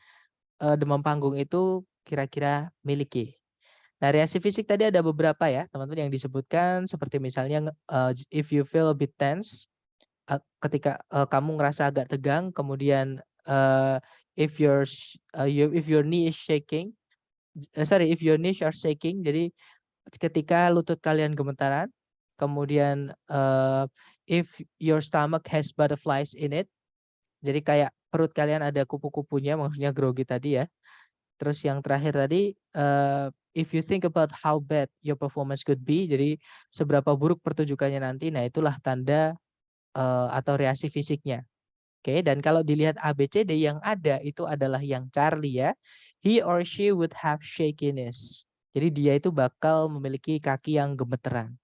demam panggung itu kira-kira miliki? Nah, reaksi fisik tadi ada beberapa ya, teman-teman yang disebutkan seperti misalnya if you feel a bit tense, ketika kamu ngerasa agak tegang, kemudian if your knee is shaking, if your knees are shaking, jadi ketika lutut kalian gemetaran, kemudian if your stomach has butterflies in it, jadi kayak perut kalian ada kupu-kupunya, maksudnya grogi tadi ya. Terus yang terakhir tadi, if you think about how bad your performance could be, jadi seberapa buruk pertunjukannya nanti, nah itulah tanda atau reaksi fisiknya. Oke, dan kalau dilihat ABCD yang ada itu adalah yang Charlie ya. He or she would have shakiness. Jadi dia itu bakal memiliki kaki yang gemeteran.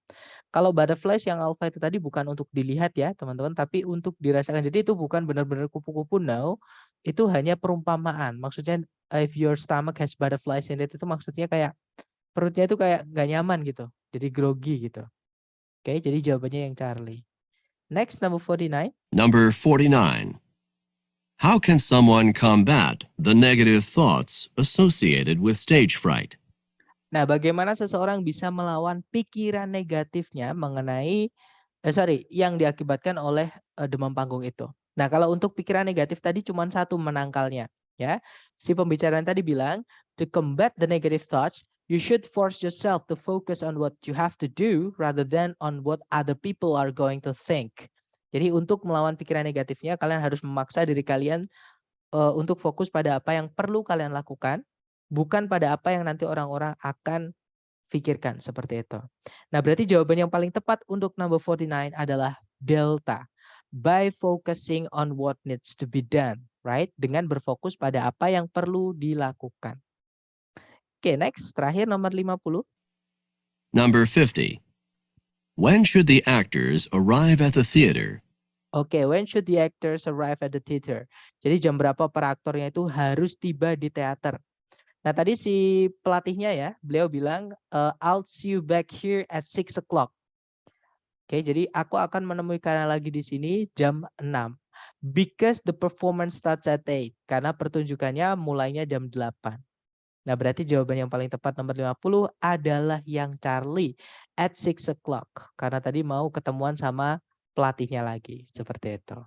Kalau butterflies yang alpha itu tadi bukan untuk dilihat ya teman-teman, tapi untuk dirasakan. Jadi itu bukan benar-benar kupu-kupu, no. Itu hanya perumpamaan. Maksudnya if your stomach has butterflies in it, itu maksudnya kayak perutnya itu kayak nggak nyaman gitu. Jadi grogi gitu. Oke, jadi jawabannya yang Charlie. Next, number 49. Number 49. How can someone combat the negative thoughts associated with stage fright? Nah, bagaimana seseorang bisa melawan pikiran negatifnya mengenai yang diakibatkan oleh demam panggung itu. Nah, kalau untuk pikiran negatif tadi cuma satu menangkalnya, ya. Si pembicaraan tadi bilang, to combat the negative thoughts, you should force yourself to focus on what you have to do rather than on what other people are going to think. Jadi untuk melawan pikiran negatifnya, kalian harus memaksa diri kalian untuk fokus pada apa yang perlu kalian lakukan, bukan pada apa yang nanti orang-orang akan pikirkan seperti itu. Nah, berarti jawaban yang paling tepat untuk number 49 adalah delta. By focusing on what needs to be done, right? Dengan berfokus pada apa yang perlu dilakukan. Oke, next, terakhir nomor 50. Number 50. When should the actors arrive at the theater? Oke, when should the actors arrive at the theater? Jadi jam berapa para aktornya itu harus tiba di teater? Nah, tadi si pelatihnya ya, beliau bilang, I'll see you back here at 6 o'clock. Oke, jadi aku akan menemui kalian lagi di sini jam 6. Because the performance starts at 8. Karena pertunjukannya mulainya jam 8. Nah, berarti jawaban yang paling tepat nomor 50 adalah yang Charlie at 6 o'clock. Karena tadi mau ketemuan sama pelatihnya lagi. Seperti itu.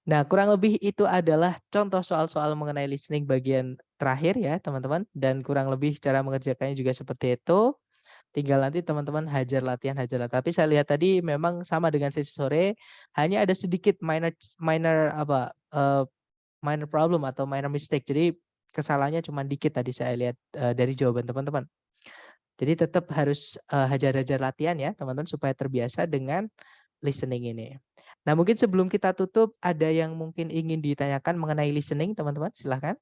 Nah, kurang lebih itu adalah contoh soal-soal mengenai listening bagian terakhir ya, teman-teman. Dan kurang lebih cara mengerjakannya juga seperti itu. Tinggal nanti teman-teman hajar latihan. Tapi saya lihat tadi memang sama dengan sesi sore, hanya ada sedikit minor problem atau minor mistake. Jadi kesalahannya cuma dikit tadi saya lihat dari jawaban teman-teman. Jadi tetap harus hajar-hajar latihan ya, teman-teman, supaya terbiasa dengan listening ini. Nah, mungkin sebelum kita tutup, ada yang mungkin ingin ditanyakan mengenai listening, teman-teman? Silahkan.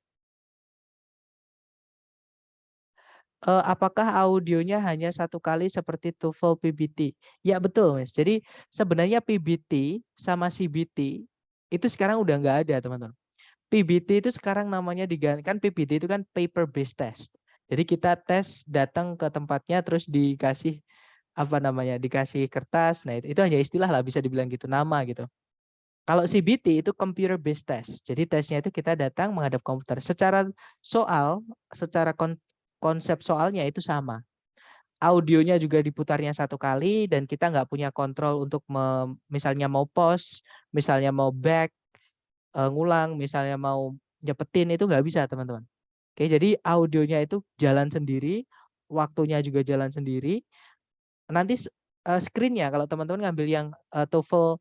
Apakah audionya hanya satu kali seperti TOEFL PBT? Ya, betul, Mas. Jadi sebenarnya PBT sama CBT itu sekarang udah nggak ada, teman-teman. PBT itu sekarang namanya diganti, kan PBT itu kan paper based test. Jadi kita tes, datang ke tempatnya terus dikasih dikasih kertas. Nah, itu hanya istilah lah, bisa dibilang gitu, nama gitu. Kalau CBT itu computer based test. Jadi tesnya itu kita datang menghadap komputer. Secara konsep soalnya itu sama. Audionya juga diputarnya satu kali dan kita nggak punya kontrol untuk misalnya mau pause, misalnya mau back, ngulang, misalnya mau nyepetin, itu nggak bisa, teman-teman. Oke, jadi audionya itu jalan sendiri, waktunya juga jalan sendiri. Nanti screen-nya kalau teman-teman ngambil yang TOEFL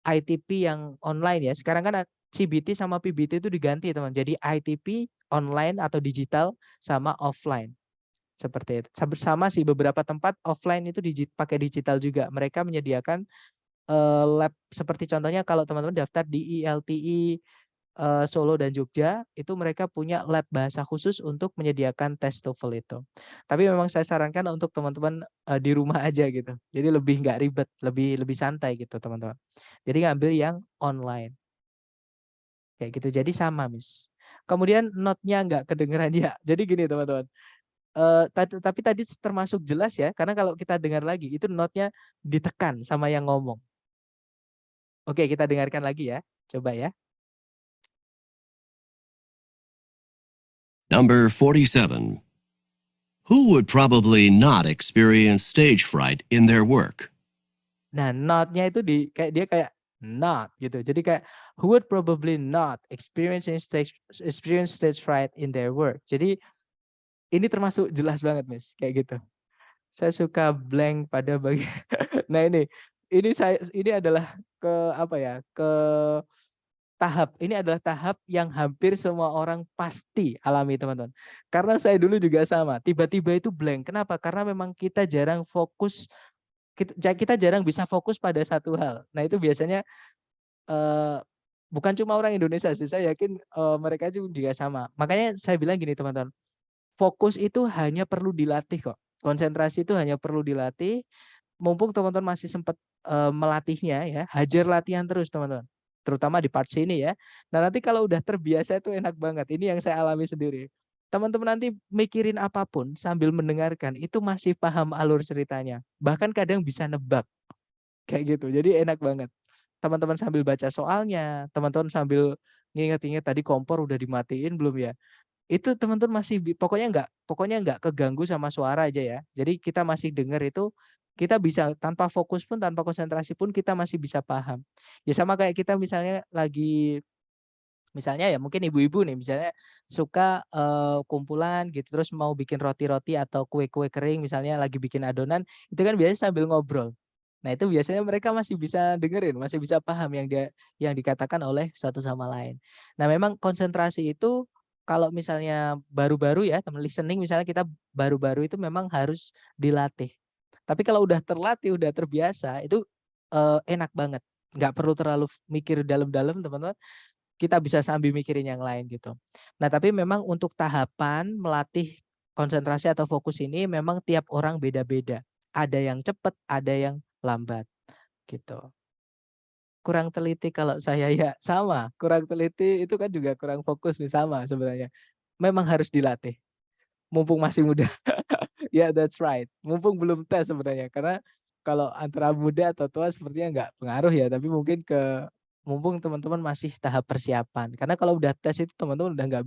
ITP yang online ya. Sekarang kan CBT sama PBT itu diganti, teman. Jadi ITP online atau digital sama offline. Seperti itu. Sama sih, beberapa tempat offline itu pakai digital juga. Mereka menyediakan lab, seperti contohnya kalau teman-teman daftar di ILTI Solo dan Jogja, itu mereka punya lab bahasa khusus untuk menyediakan tes TOEFL itu. Tapi memang saya sarankan untuk teman-teman di rumah aja gitu. Jadi lebih nggak ribet, lebih santai gitu, teman-teman. Jadi ngambil yang online. Kayak gitu. Jadi sama, Miss. Kemudian note-nya nggak kedengeran ya. Jadi gini, teman-teman. Tapi tadi termasuk jelas ya, karena kalau kita dengar lagi itu note-nya ditekan sama yang ngomong. Oke, kita dengarkan lagi ya. Coba ya. Number 47. Who would probably not experience stage fright in their work? Nah, not-nya itu dia kayak not gitu. Jadi kayak who would probably not experience stage fright in their work. Jadi ini termasuk jelas banget, Miss, kayak gitu. Saya suka blank pada bagian. Nah, ini adalah ini adalah tahap yang hampir semua orang pasti alami, teman-teman. Karena saya dulu juga sama, tiba-tiba itu blank. Kenapa? Karena memang kita jarang fokus, kita jarang bisa fokus pada satu hal. Nah, itu biasanya bukan cuma orang Indonesia sih, saya yakin mereka juga sama. Makanya saya bilang gini, teman-teman, fokus itu hanya perlu dilatih kok. Konsentrasi itu hanya perlu dilatih. Mumpung teman-teman masih sempat melatihnya ya, hajar latihan terus, teman-teman. Terutama di part C ini ya. Nah, nanti kalau udah terbiasa itu enak banget. Ini yang saya alami sendiri. Teman-teman nanti mikirin apapun sambil mendengarkan, itu masih paham alur ceritanya. Bahkan kadang bisa nebak. Kayak gitu. Jadi enak banget. Teman-teman sambil baca soalnya, teman-teman sambil nginget-inget tadi kompor udah dimatiin belum ya. Itu teman-teman masih pokoknya nggak keganggu sama suara aja ya. Jadi kita masih dengar itu, kita bisa tanpa fokus pun, tanpa konsentrasi pun kita masih bisa paham. Ya sama kayak kita misalnya ya mungkin ibu-ibu nih misalnya suka kumpulan gitu terus mau bikin roti-roti atau kue-kue kering, misalnya lagi bikin adonan, itu kan biasanya sambil ngobrol. Nah, itu biasanya mereka masih bisa dengerin, masih bisa paham yang dikatakan oleh satu sama lain. Nah, memang konsentrasi itu kalau misalnya baru-baru ya, teman listening misalnya kita baru-baru itu memang harus dilatih. Tapi kalau udah terlatih, udah terbiasa, itu enak banget. Nggak perlu terlalu mikir dalam-dalam, teman-teman. Kita bisa sambil mikirin yang lain gitu. Nah, tapi memang untuk tahapan melatih konsentrasi atau fokus ini memang tiap orang beda-beda. Ada yang cepat, ada yang lambat gitu. Kurang teliti kalau saya ya sama, kurang teliti itu kan juga kurang fokus nih sama sebenarnya. Memang harus dilatih. Mumpung masih muda. Ya, that's right. Mumpung belum tes sebenarnya. Karena kalau antara muda atau tua sepertinya nggak pengaruh ya, tapi mungkin mumpung teman-teman masih tahap persiapan. Karena kalau udah tes itu teman-teman udah nggak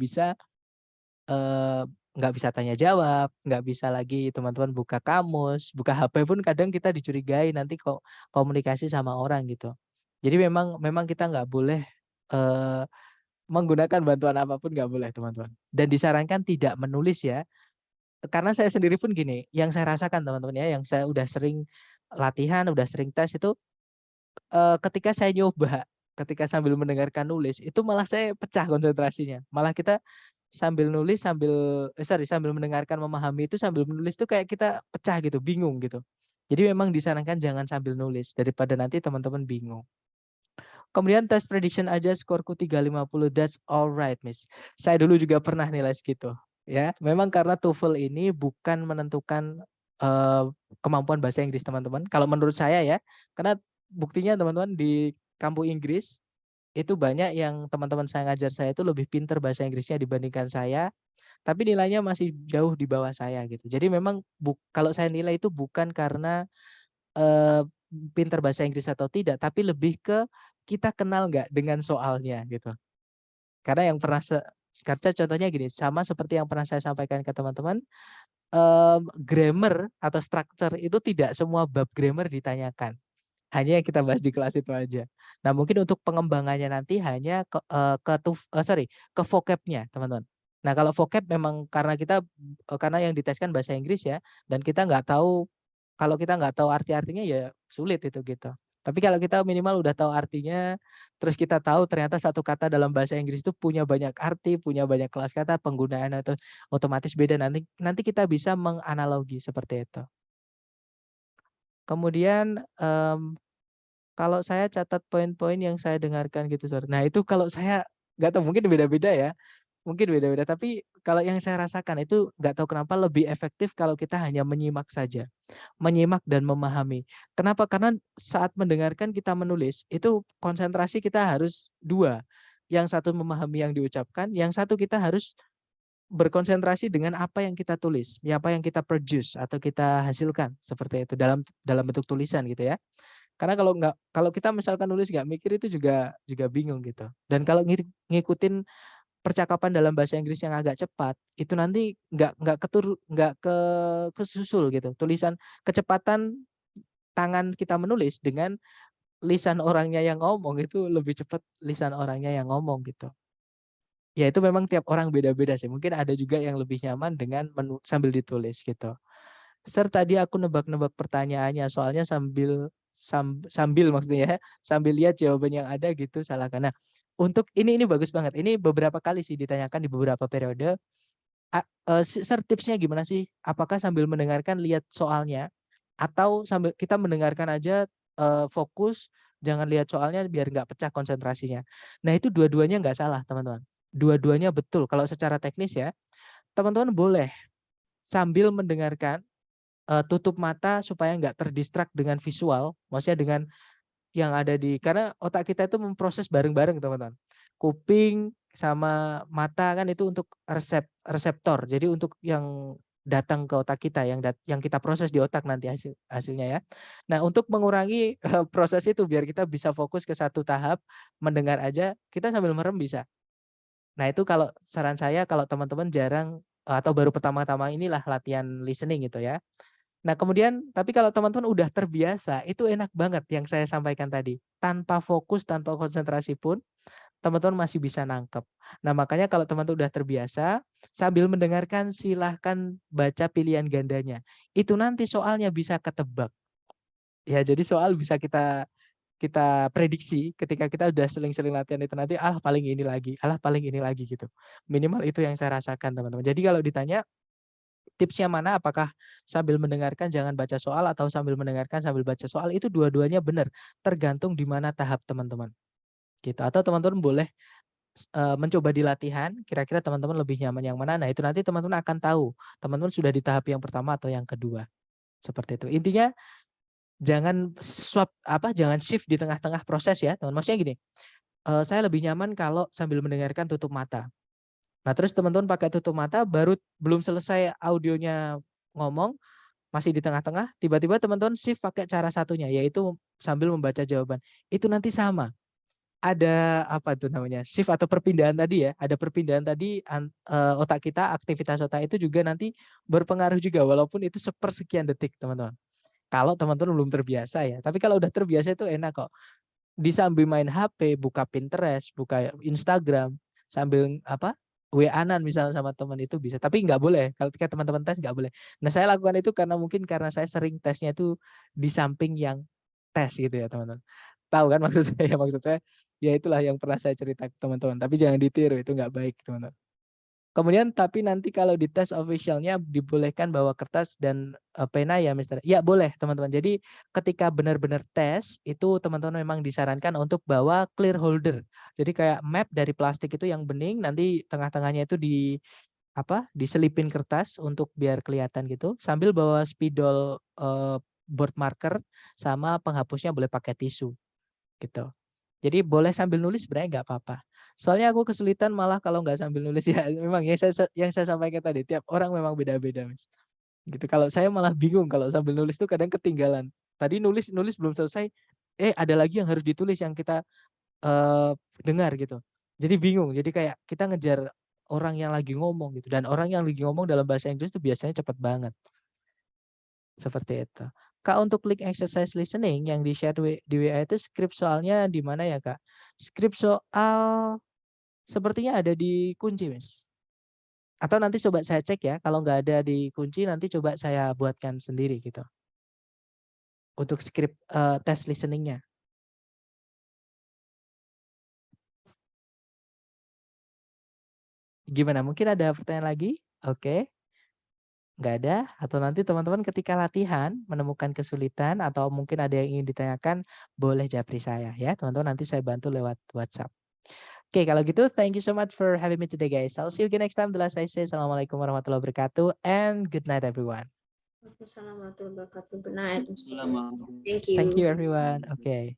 bisa tanya jawab, nggak bisa lagi teman-teman buka kamus, buka HP pun kadang kita dicurigai nanti kok komunikasi sama orang gitu. Jadi memang memang kita nggak boleh menggunakan bantuan apapun, nggak boleh teman-teman. Dan disarankan tidak menulis ya. Karena saya sendiri pun gini, yang saya rasakan teman-teman ya, yang saya udah sering latihan, udah sering tes itu ketika saya nyoba, ketika sambil mendengarkan nulis, itu malah saya pecah konsentrasinya. Malah kita sambil nulis, sambil mendengarkan, memahami itu sambil menulis itu kayak kita pecah gitu, bingung gitu. Jadi memang disarankan jangan sambil nulis, daripada nanti teman-teman bingung. Kemudian tes prediction aja skorku 350, that's alright Miss. Saya dulu juga pernah nilai segitu. Ya, memang karena TOEFL ini bukan menentukan kemampuan bahasa Inggris teman-teman. Kalau menurut saya ya, karena buktinya teman-teman di kampus Inggris itu banyak yang teman-teman saya ngajar saya itu lebih pinter bahasa Inggrisnya dibandingkan saya, tapi nilainya masih jauh di bawah saya gitu. Jadi memang kalau saya nilai itu bukan karena eh, pinter bahasa Inggris atau tidak, tapi lebih ke kita kenal nggak dengan soalnya gitu. Karena yang pernah contohnya gini, sama seperti yang pernah saya sampaikan ke teman-teman, grammar atau structure itu tidak semua bab grammar ditanyakan. Hanya yang kita bahas di kelas itu aja. Nah, mungkin untuk pengembangannya nanti hanya ke vocabnya, teman-teman. Nah, kalau vocab memang karena yang diteskan bahasa Inggris ya, dan kita nggak tahu, kalau kita nggak tahu arti-artinya ya sulit itu gitu. Tapi kalau kita minimal udah tahu artinya, terus kita tahu ternyata satu kata dalam bahasa Inggris itu punya banyak arti, punya banyak kelas kata, penggunaan atau otomatis beda, nanti kita bisa menganalogi seperti itu. Kemudian kalau saya catat poin-poin yang saya dengarkan gitu, Sor. Nah, itu kalau saya nggak tahu mungkin beda-beda ya. Mungkin beda-beda, tapi kalau yang saya rasakan itu nggak tahu kenapa lebih efektif kalau kita hanya menyimak saja. Menyimak dan memahami. Kenapa? Karena saat mendengarkan kita menulis, itu konsentrasi kita harus dua. Yang satu memahami yang diucapkan, yang satu kita harus berkonsentrasi dengan apa yang kita tulis, apa yang kita produce atau kita hasilkan seperti itu dalam bentuk tulisan gitu ya. Karena kalau kita misalkan nulis nggak mikir itu juga bingung gitu. Dan kalau ngikutin percakapan dalam bahasa Inggris yang agak cepat, itu nanti nggak kesusul gitu. Tulisan kecepatan tangan kita menulis dengan lisan orangnya yang ngomong itu lebih cepat lisan orangnya yang ngomong gitu. Ya itu memang tiap orang beda-beda sih. Mungkin ada juga yang lebih nyaman dengan sambil ditulis gitu. Tadi aku nebak-nebak pertanyaannya, soalnya sambil maksudnya ya, sambil lihat jawaban yang ada gitu salahkan. Nah, untuk ini bagus banget. Ini beberapa kali sih ditanyakan di beberapa periode. Tipsnya gimana sih? Apakah sambil mendengarkan lihat soalnya atau sambil kita mendengarkan aja fokus, jangan lihat soalnya biar nggak pecah konsentrasinya. Nah, itu dua-duanya nggak salah, teman-teman. Dua-duanya betul. Kalau secara teknis ya, teman-teman boleh sambil mendengarkan tutup mata supaya nggak terdistrak dengan visual, maksudnya dengan yang ada karena otak kita itu memproses bareng-bareng teman-teman. Kuping sama mata kan itu untuk reseptor, jadi untuk yang datang ke otak kita, yang kita proses di otak nanti hasilnya ya. Nah, untuk mengurangi proses itu biar kita bisa fokus ke satu tahap, mendengar aja, kita sambil merem bisa. Nah, itu kalau saran saya kalau teman-teman jarang atau baru pertama-tama inilah latihan listening gitu ya. Nah, kemudian tapi kalau teman-teman udah terbiasa, itu enak banget yang saya sampaikan tadi. Tanpa fokus, tanpa konsentrasi pun, teman-teman masih bisa nangkep. Nah, makanya kalau teman-teman udah terbiasa, sambil mendengarkan silahkan baca pilihan gandanya. Itu nanti soalnya bisa ketebak. Ya, jadi soal bisa kita kita prediksi ketika kita udah sering-sering latihan itu nanti paling ini lagi, paling ini lagi gitu. Minimal itu yang saya rasakan teman-teman. Jadi kalau ditanya tipsnya mana, apakah sambil mendengarkan jangan baca soal atau sambil mendengarkan sambil baca soal, itu dua-duanya benar, tergantung di mana tahap teman-teman. Gitu. Atau teman-teman boleh mencoba di latihan, kira-kira teman-teman lebih nyaman yang mana. Nah, itu nanti teman-teman akan tahu, teman-teman sudah di tahap yang pertama atau yang kedua. Seperti itu. Intinya jangan jangan shift di tengah-tengah proses ya, teman. Maksudnya gini, saya lebih nyaman kalau sambil mendengarkan tutup mata. Nah, terus teman-teman pakai tutup mata, baru belum selesai audionya ngomong, masih di tengah-tengah, tiba-tiba teman-teman shift pakai cara satunya, yaitu sambil membaca jawaban. Itu nanti sama. Ada apa tuh namanya, shift atau perpindahan tadi ya, ada perpindahan tadi otak kita, aktivitas otak itu juga nanti berpengaruh juga, walaupun itu sepersekian detik teman-teman. Kalau teman-teman belum terbiasa ya, tapi kalau udah terbiasa itu enak kok. Di sambil main HP, buka Pinterest, buka Instagram, sambil WA-an misalnya sama teman itu bisa. Tapi nggak boleh, kalau ketika teman-teman tes nggak boleh. Nah, saya lakukan itu karena mungkin karena saya sering tesnya itu di samping yang tes gitu ya teman-teman. Tahu kan maksud saya? Maksud saya ya itulah yang pernah saya cerita ke teman-teman. Tapi jangan ditiru, itu nggak baik teman-teman. Kemudian tapi nanti kalau di tes officialnya dibolehkan bawa kertas dan pena ya Mister? Ya boleh teman-teman. Jadi ketika benar-benar tes itu teman-teman memang disarankan untuk bawa clear holder. Jadi kayak map dari plastik itu yang bening, nanti tengah-tengahnya itu diselipin kertas untuk biar kelihatan gitu. Sambil bawa spidol board marker sama penghapusnya boleh pakai tisu gitu. Jadi boleh sambil nulis sebenarnya nggak apa-apa. Soalnya aku kesulitan malah kalau nggak sambil nulis ya memang yang saya sampaikan tadi tiap orang memang beda-beda Mas. Gitu. Kalau saya malah bingung kalau sambil nulis tuh kadang ketinggalan. Tadi nulis belum selesai, ada lagi yang harus ditulis yang kita dengar gitu. Jadi bingung. Jadi kayak kita ngejar orang yang lagi ngomong gitu, dan orang yang lagi ngomong dalam bahasa Inggris itu biasanya cepet banget. Seperti itu. Kak, untuk link exercise listening yang di-share di WA itu skrip soalnya di mana ya, Kak? Skrip soal sepertinya ada di kunci, Mas. Atau nanti coba saya cek ya, kalau nggak ada di kunci nanti coba saya buatkan sendiri gitu. Untuk skrip tes listening-nya. Gimana? Mungkin ada pertanyaan lagi? Oke. Nggak ada? Atau nanti teman-teman ketika latihan menemukan kesulitan atau mungkin ada yang ingin ditanyakan, boleh japri saya ya, teman-teman, nanti saya bantu lewat WhatsApp. Oke, kalau gitu thank you so much for having me today guys. I'll see you again next time. The last I say, Assalamualaikum warahmatullahi wabarakatuh and good night everyone. Waalaikumsalam warahmatullahi wabarakatuh. Good night. Selamat. Thank you. Thank you everyone. Okay.